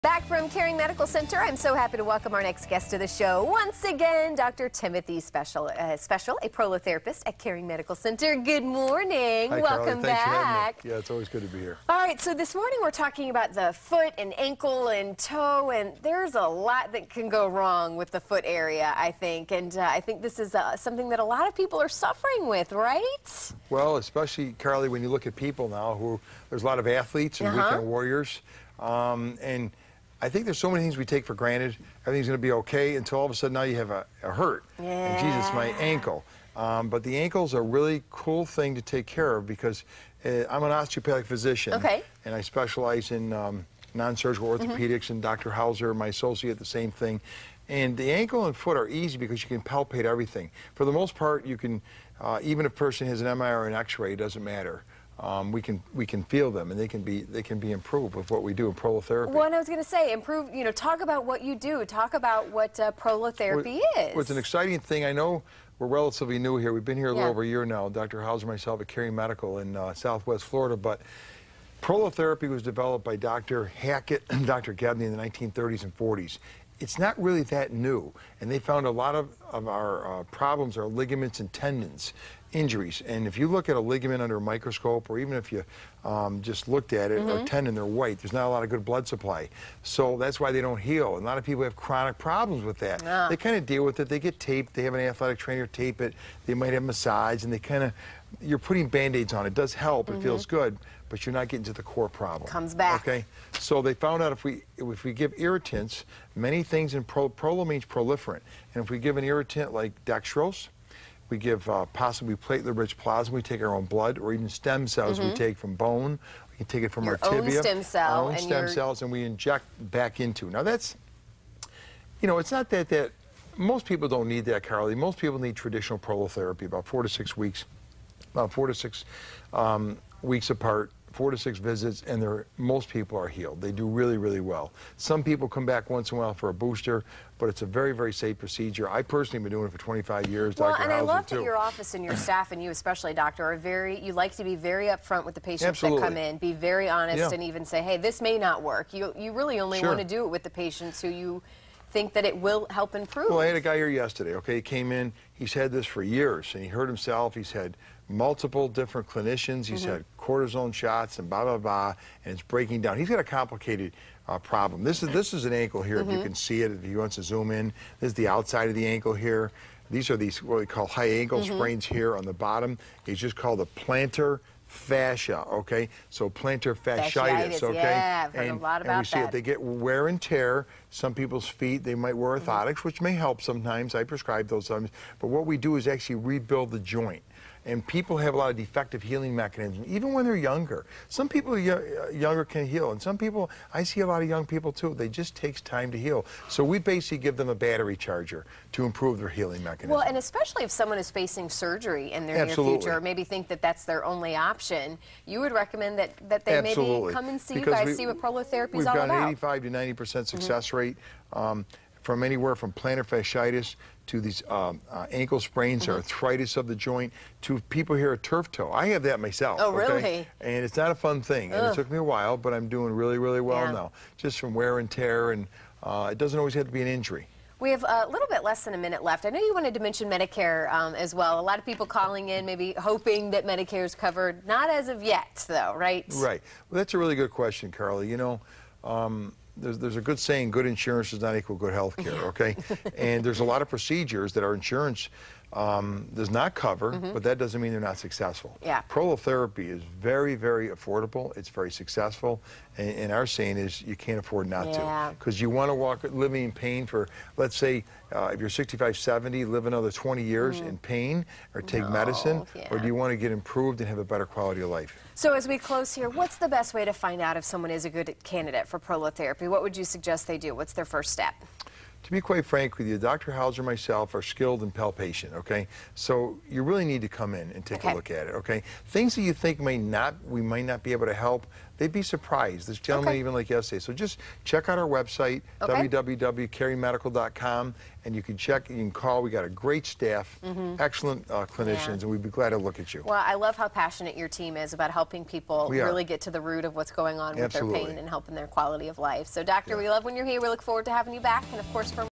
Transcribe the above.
Back from Caring Medical Center, I'm so happy to welcome our next guest to the show. Once again, Dr. Timothy Special, a prolotherapist at Caring Medical Center. Good morning. Hi, Welcome Carly. Thanks for having back. me. Yeah, it's always good to be here. All right, so this morning we're talking about the foot and ankle and toe, and there's a lot that can go wrong with the foot area, I think. And I think this is something that a lot of people are suffering with, right? Well, especially, Carly, when you look at people now who, there's a lot of athletes and weekend warriors, and I think there's so many things we take for granted. Everything's going to be okay until all of a sudden now you have a hurt. Yeah. And Jesus, my ankle. But the ankle's a really cool thing to take care of because I'm an osteopathic physician. Okay. And I specialize in non-surgical orthopedics, and Dr. Hauser, my associate, the same thing. And the ankle and foot are easy because you can palpate everything. For the most part, you can, even if a person has an MRI or an X-ray, it doesn't matter. We can feel them, and they can be improved with what we do in prolotherapy. Well, and I was going to say, improve. You know, talk about what you do. Talk about what prolotherapy is. Well, it's an exciting thing. I know we're relatively new here. We've been here a little over a year now. Dr. Hauser and myself at Caring Medical in Southwest Florida, but prolotherapy was developed by Dr. Hackett and Dr. Gebney in the 1930s and 40s. It's not really that new, and they found a lot of our problems are ligaments and tendons, injuries. And if you look at a ligament under a microscope, or even if you just looked at it, or tendon, they're white. There's not a lot of good blood supply. So that's why they don't heal. And a lot of people have chronic problems with that. They kind of deal with it. They get taped. They have an athletic trainer tape it. They might have massage, and they kind of, you're putting Band-Aids on. It does help. It feels good, but you're not getting to the core problem. Comes back. Okay? So they found out if we give irritants, many things in prolo means proliferant. And if we give an irritant like dextrose, we give possibly platelet-rich plasma, we take our own blood, or even stem cells we take from bone. We can take it from our tibia. Own stem cell. Our own stem cells, and we inject back into. Now that's, you know, it's not that most people don't need that, Carly. Most people need traditional prolotherapy, about 4 to 6 weeks, about 4 to 6 weeks apart. 4 to 6 visits, and most people are healed. They do really, really well. Some people come back once in a while for a booster, but it's a very, very safe procedure. I personally have been doing it for 25 years. Well, Dr. and I Hauser, love too. that your office and your staff, and you especially, doctor, are you like to be very upfront with the patients that come in, be very honest, and even say, hey, this may not work. You really only want to do it with the patients who you think that it will help improve. Well, I had a guy here yesterday, okay? He came in, he's had this for years, and he hurt himself. He's had multiple different clinicians. He's had cortisone shots and blah, blah, blah, and it's breaking down. He's got a complicated problem. This is an ankle here, if you can see it, if he wants to zoom in. This is the outside of the ankle here. These are what we call high ankle sprains here on the bottom. It's just called the plantar fascia, okay? So plantar fasciitis, okay? Yeah, I've heard a lot about and we see it. They get wear and tear. Some people's feet, they might wear orthotics, which may help sometimes. I prescribe those sometimes. But what we do is actually rebuild the joint. And people have a lot of defective healing mechanisms, even when they're younger. Some people younger can heal, and some people, I see a lot of young people too, they just takes time to heal. So we basically give them a battery charger to improve their healing mechanism. Well, and especially if someone is facing surgery in their near future, or maybe think that that's their only option, you would recommend that they maybe come and see you guys, see what prolotherapy is all about. We've got an 85 to 90% success rate. From anywhere from plantar fasciitis to these ankle sprains, or arthritis of the joint, to people here at turf toe. I have that myself. Oh, really? Okay? And it's not a fun thing. And it took me a while, but I'm doing really, really well now. Just from wear and tear, and it doesn't always have to be an injury. We have a little bit less than a minute left. I know you wanted to mention Medicare as well. A lot of people calling in, maybe hoping that Medicare is covered. Not as of yet, though, right? Right. Well, that's a really good question, Carly. You know, there's a good saying, good insurance does not equal good health care, okay? And there's a lot of procedures that our insurance does not cover, but that doesn't mean they're not successful. Yeah. Prolotherapy is very, very affordable. It's very successful. And our saying is you can't afford not to. Because you want to living in pain for, let's say, if you're 65, 70, live another 20 years in pain, or take medicine, or do you want to get improved and have a better quality of life? So as we close here, what's the best way to find out if someone is a good candidate for prolotherapy? What would you suggest they do? What's their first step? To be quite frank with you, Dr. Hauser and myself are skilled in palpation, okay? So you really need to come in and take a look at it, okay? Things that you think we might not be able to help, they'd be surprised. This gentleman, even like yesterday. So just check out our website, www.carymedical.com, and you can check, you can call. We got a great staff, excellent clinicians, and we'd be glad to look at you. Well, I love how passionate your team is about helping people really get to the root of what's going on with their pain and helping their quality of life. So, Doctor, we love when you're here. We look forward to having you back, and of course, for